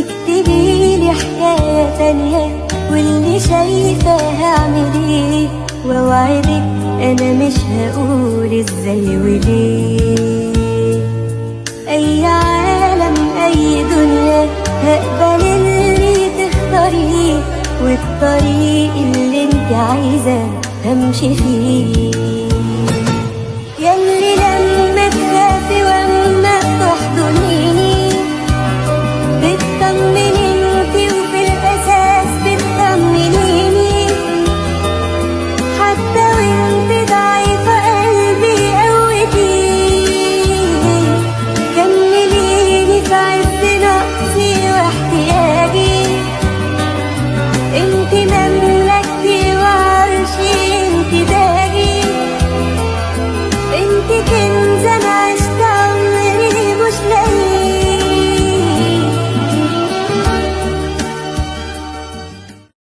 تكتبيلي حكاية تانية، واللي شايفة هعمل ايه، واوعدك انا مش هقول ازاي وليه. اي عالم اي دنيا هقبل اللي تختاريه، والطريق اللي انت عايزة همشي فيه.